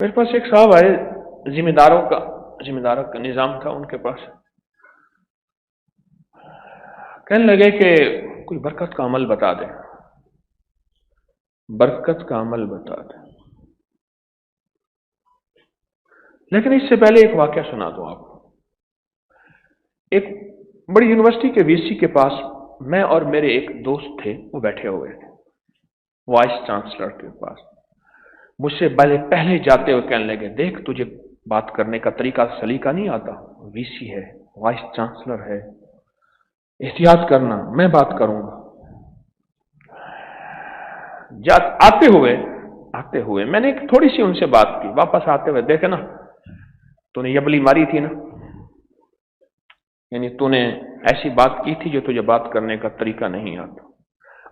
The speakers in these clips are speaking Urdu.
میرے پاس ایک صاحب آئے، ذمہ داروں کا نظام تھا ان کے پاس. کہنے لگے کہ کوئی برکت کا عمل بتا دیں، برکت کا عمل بتا دیں. لیکن اس سے پہلے ایک واقعہ سنا دوں آپ کو. ایک بڑی یونیورسٹی کے وی سی کے پاس میں اور میرے ایک دوست تھے، وہ بیٹھے ہوئے تھے وائس چانسلر کے پاس. مجھ سے پہلے جاتے ہوئے کہنے لگے، دیکھ تجھے بات کرنے کا طریقہ سلیقہ نہیں آتا، وی سی ہے، وائس چانسلر ہے، احتیاط کرنا، میں بات کروں گا. آتے ہوئے میں نے تھوڑی سی ان سے بات کی. واپس آتے ہوئے دیکھے نا، تو نے یبلی ماری تھی نا، یعنی تو نے ایسی بات کی تھی جو تجھے بات کرنے کا طریقہ نہیں آتا.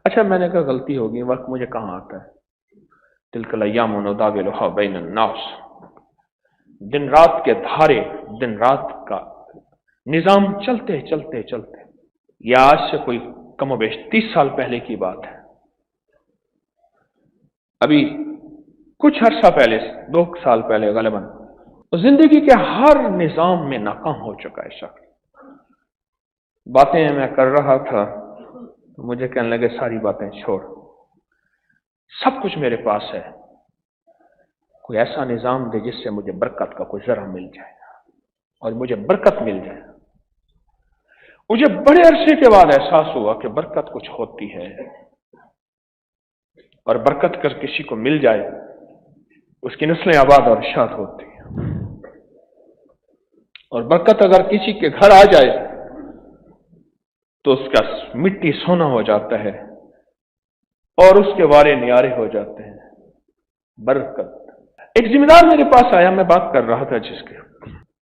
اچھا، میں نے کہا غلطی ہوگی، وقت مجھے کہاں آتا ہے. تلک الایام نداولها بین الناس، دن رات کے دھارے، دن رات کا نظام چلتے چلتے چلتے، یہ آج سے کوئی کم و بیش 30 سال پہلے کی بات ہے. ابھی کچھ عرصہ پہلے، 2 سال پہلے غالباً، زندگی کے ہر نظام میں ناکام ہو چکا ہے شخص. باتیں میں کر رہا تھا، مجھے کہنے لگے ساری باتیں چھوڑ، سب کچھ میرے پاس ہے، کوئی ایسا نظام دے جس سے مجھے برکت کا کوئی ذرہ مل جائے اور مجھے برکت مل جائے. مجھے بڑے عرصے کے بعد احساس ہوا کہ برکت کچھ ہوتی ہے، اور برکت کر کسی کو مل جائے اس کی نسلیں آباد اور شاد ہوتی ہیں. اور برکت اگر کسی کے گھر آ جائے تو اس کا مٹی سونا ہو جاتا ہے اور اس کے وارے نیارے ہو جاتے ہیں. برکت. ایک ذمہ دار میرے پاس آیا، میں بات کر رہا تھا جس کے،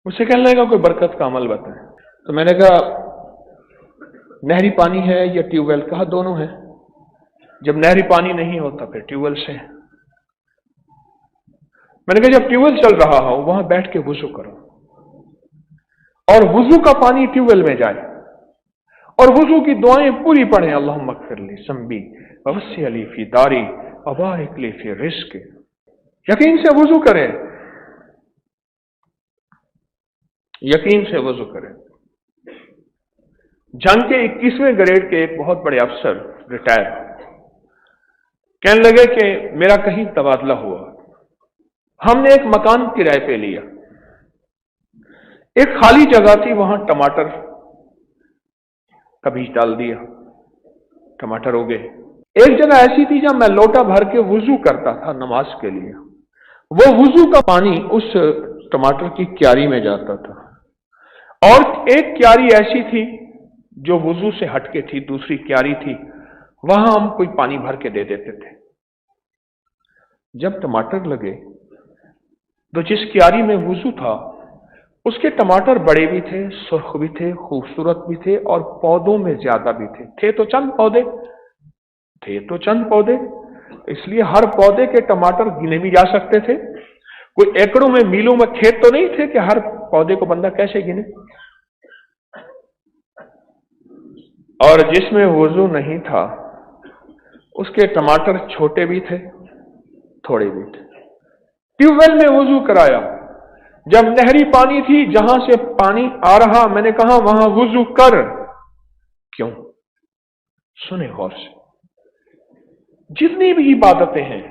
مجھ سے کہنے لگا کوئی برکت کا عمل بتائیں. تو میں نے کہا نہری پانی ہے یا ٹیوب ویل؟ کہا دونوں ہے. جب نہری پانی نہیں ہوتا پھر ٹیوب ویل سے. میں نے کہا جب ٹیوب ویل چل رہا ہو وہاں بیٹھ کے وضو کرو، اور وضو کا پانی ٹیوب ویل میں جائے، اور وضو کی دعائیں پوری پڑھیں. اللہم اغفر لی ذنبی ووسع لی فی داری وبارک لی فی رزقی. یقین سے وضو کریں، یقین سے وضو کریں. جنگ کے 21ویں گریڈ کے ایک بہت بڑے افسر ریٹائر کہنے لگے کہ میرا کہیں تبادلہ ہوا، ہم نے ایک مکان کرائے پہ لیا، ایک خالی جگہ تھی، وہاں ٹماٹر کا بیج ڈال دیا، ٹماٹر ہو گئے. ایک جگہ ایسی تھی جہاں میں لوٹا بھر کے وضو کرتا تھا نماز کے لیے، وہ وضو کا پانی اس ٹماٹر کی کیاری میں جاتا تھا. اور ایک کیاری ایسی تھی جو وضو سے ہٹ کے تھی، دوسری کیاری تھی، وہاں ہم کوئی پانی بھر کے دے دیتے تھے. جب ٹماٹر لگے تو جس کیاری میں وضو تھا اس کے ٹماٹر بڑے بھی تھے، سرخ بھی تھے، خوبصورت بھی تھے، اور پودوں میں زیادہ بھی تھے. تھے تو چند پودے، اس لیے ہر پودے کے ٹماٹر گنے بھی جا سکتے تھے. کوئی ایکڑوں میں میلوں میں کھیت تو نہیں تھے کہ ہر پودے کو بندہ کیسے گنے. اور جس میں وضو نہیں تھا اس کے ٹماٹر چھوٹے بھی تھے، تھوڑے بھی تھے. ٹیوب ویل میں وضو کرایا، جب نہری پانی تھی جہاں سے پانی آ رہا، میں نے کہا وہاں وضو کر. کیوں؟ سنیں غور سے. جتنی بھی عبادتیں ہیں،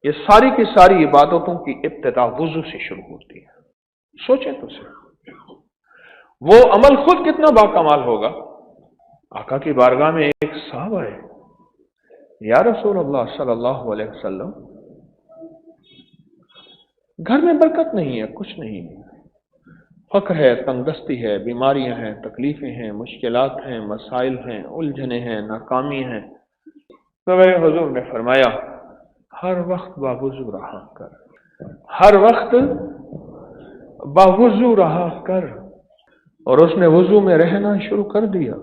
یہ ساری کی ساری عبادتوں کی ابتدا وضو سے شروع ہوتی ہے. سوچیں تو صحیح، وہ عمل خود کتنا باکمال ہوگا. آقا کی بارگاہ میں ایک صاحب آئے، یا رسول اللہ صلی اللہ علیہ وسلم، گھر میں برکت نہیں ہے، کچھ نہیں ہے، فقر ہے، تنگ دستی ہے، بیماریاں ہیں، تکلیفیں ہیں، مشکلات ہیں، مسائل ہیں، الجھنیں ہیں، ناکامی ہیں. تو میرے حضور نے فرمایا ہر وقت باوضو رہا کر، ہر وقت باوضو رہا کر. اور اس نے وضو میں رہنا شروع کر دیا،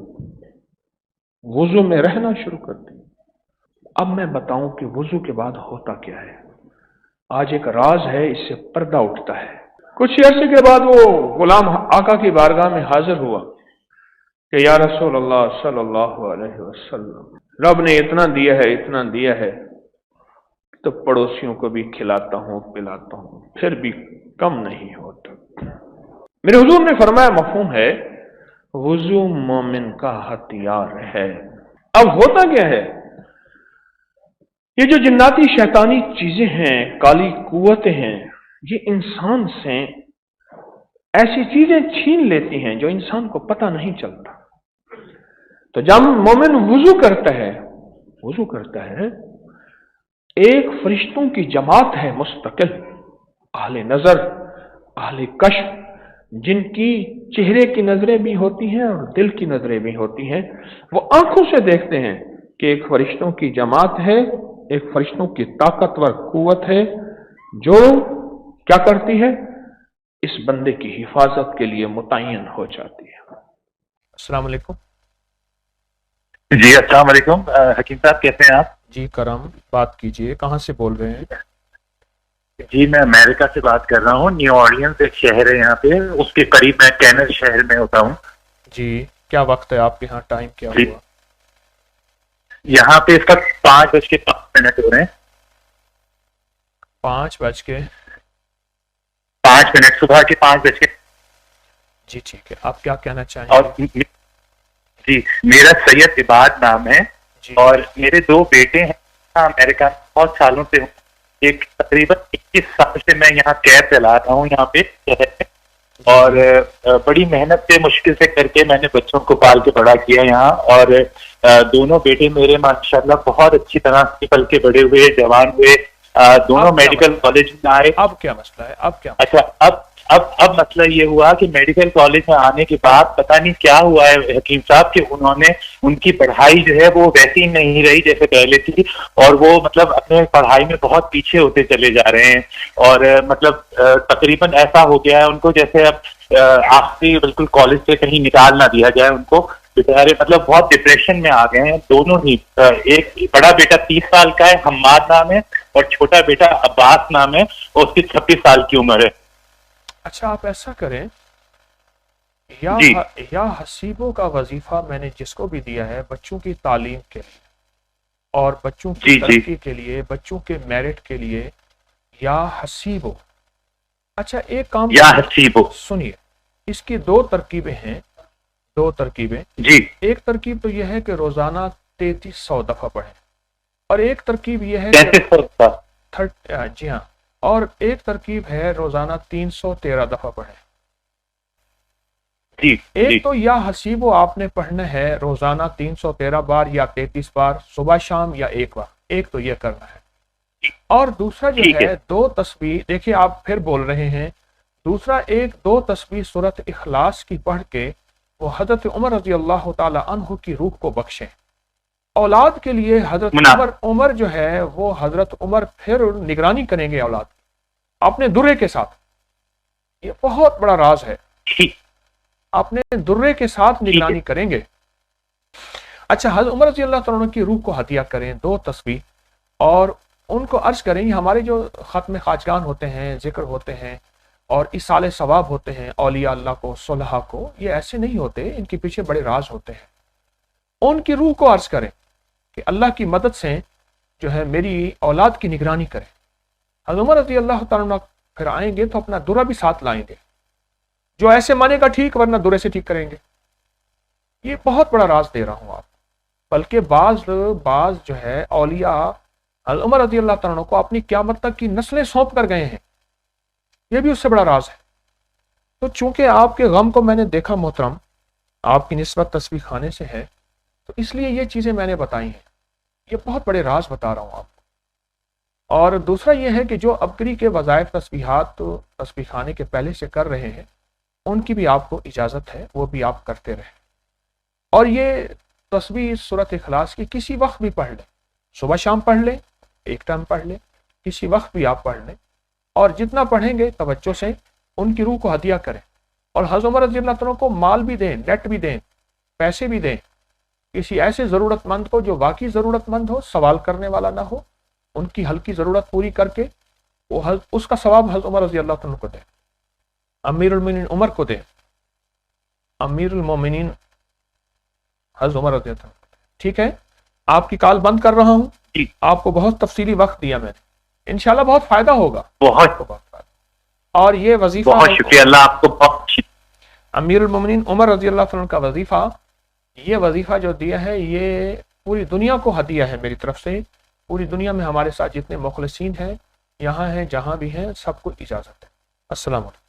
وضو میں رہنا شروع کر دیا. اب میں بتاؤں کہ وضو کے بعد ہوتا کیا ہے. آج ایک راز ہے، اس سے پردہ اٹھتا ہے. کچھ عرصے کے بعد وہ غلام آقا کی بارگاہ میں حاضر ہوا کہ یا رسول اللہ صلی اللہ علیہ وسلم، رب نے اتنا دیا ہے تو پڑوسیوں کو بھی کھلاتا ہوں پلاتا ہوں، پھر بھی کم نہیں ہوتا۔ میرے حضور نے فرمایا مفہوم ہے وضو مومن کا ہتھیار ہے۔ اب ہوتا کیا ہے، یہ جو جناتی شیطانی چیزیں ہیں، کالی قوتیں ہیں، یہ انسان سے ایسی چیزیں چھین لیتی ہیں جو انسان کو پتہ نہیں چلتا۔ تو جب مومن وضو کرتا ہے ایک فرشتوں کی جماعت ہے مستقل، اہل نظر، اہل کشف، جن کی چہرے کی نظریں بھی ہوتی ہیں اور دل کی نظریں بھی ہوتی ہیں، وہ آنکھوں سے دیکھتے ہیں کہ ایک فرشتوں کی جماعت ہے، ایک فرشتوں کی طاقتور قوت ہے جو کیا کرتی ہے، اس بندے کی حفاظت کے لیے متعین ہو جاتی ہے۔ السلام علیکم۔ جی السلام علیکم، حکیم صاحب کیسے ہیں آپ؟ جی کرم، بات کیجئے، کہاں سے بول رہے ہیں؟ جی میں امریکہ سے بات کر رہا ہوں، نیو آرلینز ایک شہر ہے یہاں پہ، اس کے قریب میں کینل شہر میں ہوتا ہوں۔ جی کیا وقت ہے آپ کے ہاں، ٹائم کیا جی ہوا؟ یہاں پہ اس کا 5:05 ہو رہے ہیں۔ 5:05 صبح کے 5 جی ٹھیک ہے، آپ کیا کہنا چاہیں اور گے؟ جی میرا سید عباد نام ہے، جی اور میرے 2 بیٹے ہیں امریکہ میں، بہت سالوں سے ہوں، ایک تقریباً 21 سال سے میں یہاں کیب چلا رہا ہوں یہاں پہ شہر میں، اور بڑی محنت سے مشکل سے کر کے میں نے بچوں کو پال کے بڑا کیا یہاں، اور دونوں بیٹے میرے ماشاءاللہ بہت اچھی طرح سے پل کے بڑے ہوئے، جوان ہوئے، دونوں میڈیکل کالج میں آئے۔ اب کیا مسئلہ ہے؟ اچھا اب مسئلہ یہ ہوا کہ میڈیکل کالج میں آنے کے بعد پتہ نہیں کیا ہوا ہے حکیم صاحب، کہ انہوں نے ان کی پڑھائی جو ہے وہ ویسی نہیں رہی جیسے پہلے تھی، اور وہ مطلب اپنے پڑھائی میں بہت پیچھے ہوتے چلے جا رہے ہیں، اور مطلب تقریباً ایسا ہو گیا ہے ان کو جیسے اب آخری بالکل کالج سے کہیں نکال نہ دیا جائے ان کو، بیچارے مطلب بہت ڈپریشن میں آ گئے ہیں دونوں ہی۔ ایک بڑا بیٹا 30 سال کا ہے، حماد نام ہے، اور چھوٹا بیٹا عباس نام ہے، اور اس کی 26 سال کی عمر ہے۔ اچھا آپ ایسا کریں، جی یا حسیبوں کا وظیفہ میں نے جس کو بھی دیا ہے بچوں کی تعلیم کے لیے اور بچوں کی ترقی کے لیے، بچوں کے میرٹ کے لیے، یا حسیبو۔ اچھا ایک کام یا حسیبو، سنیے، اس کی 2 ترکیبیں ہیں، 2 ترکیبیں۔ جی ایک ترکیب تو یہ ہے کہ روزانہ 3300 دفعہ پڑھیں، اور ایک ترکیب یہ ہے کہ 3300، جی ہاں، اور ایک ترکیب ہے روزانہ 313 دفعہ پڑھیں۔ جی ایک تو یا حسیبو آپ نے پڑھنا ہے روزانہ 313 بار یا 33 بار، صبح شام یا ایک بار، ایک تو یہ کرنا ہے۔ اور دوسرا جو ہے 2 تسبیح، دیکھیں آپ پھر بول رہے ہیں، دوسرا 2 تسبیح سورۃ اخلاص کی پڑھ کے وہ حضرت عمر رضی اللہ تعالی عنہ کی روح کو بخشیں۔ اولاد کے لیے حضرت عمر جو ہے وہ حضرت عمر پھر نگرانی کریں گے اولاد اپنے درے کے ساتھ، یہ بہت بڑا راز ہے، اپنے درے کے ساتھ نگرانی کریں گے۔ اچھا حضرت عمر رضی اللہ تعالیٰ عنہ کی روح کو ہدیہ کریں 2 تسبیح، اور ان کو عرض کریں ہمارے جو ختم خواجگان ہوتے ہیں، ذکر ہوتے ہیں اور ایصال ثواب ہوتے ہیں اولیاء اللہ کو، صلحاء کو، یہ ایسے نہیں ہوتے، ان کے پیچھے بڑے راز ہوتے ہیں۔ ان کی روح کو عرض کریں کہ اللہ کی مدد سے جو ہے میری اولاد کی نگرانی کریں۔ حضرت عمر رضی اللہ تعالیٰ عنہ پھر آئیں گے تو اپنا درہ بھی ساتھ لائیں گے، جو ایسے مانے گا ٹھیک، ورنہ درے سے ٹھیک کریں گے۔ یہ بہت بڑا راز دے رہا ہوں آپ، بلکہ بعض جو ہے اولیاء حضرت عمر رضی اللہ تعالیٰ عنہ کو اپنی قیامت تک کی نسلیں سونپ کر گئے ہیں، یہ بھی اس سے بڑا راز ہے۔ تو چونکہ آپ کے غم کو میں نے دیکھا محترم، آپ کی نسبت تسبیح خانے سے ہے، تو اس لیے یہ چیزیں میں نے بتائی ہیں، یہ بہت بڑے راز بتا رہا ہوں آپ کو۔ اور دوسرا یہ ہے کہ جو ابکری کے وظائف تسبیحات تسبیح خانے کے پہلے سے کر رہے ہیں، ان کی بھی آپ کو اجازت ہے، وہ بھی آپ کرتے رہیں۔ اور یہ تسبیح سورۃ اخلاص کی کسی وقت بھی پڑھ لیں، صبح شام پڑھ لیں، ایک ٹائم پڑھ لیں، کسی وقت بھی آپ پڑھ لیں، اور جتنا پڑھیں گے توجہ سے ان کی روح کو ہدیہ کریں، اور حضرت عمر رضی اللہ تعالیٰ کو مال بھی دیں، نیٹ بھی دیں، پیسے بھی دیں، کسی ایسے ضرورت مند کو جو واقعی ضرورت مند ہو، سوال کرنے والا نہ ہو، ان کی ہلکی ضرورت پوری کر کے وہ اس کا ثواب حضرت عمر رضی اللہ تعالیٰ کو دیں، امیر المومنین عمر کو دیں، امیر المومنین حضرت عمر رضی اللہ عنہ۔ ٹھیک ہے، آپ کی کال بند کر رہا ہوں، آپ کو بہت تفصیلی وقت دیا میں نے، انشاءاللہ بہت فائدہ ہوگا، بہت اور یہ وظیفہ بہت شکریہ، اللہ آپ کو بہت امیر المومنین عمر رضی اللہ عنہ کا وظیفہ، یہ وظیفہ جو دیا ہے یہ پوری دنیا کو ہدیہ ہے میری طرف سے. پوری دنیا میں ہمارے ساتھ جتنے مخلصین ہیں یہاں ہیں جہاں بھی ہیں سب کو اجازت ہے. السلام علیکم.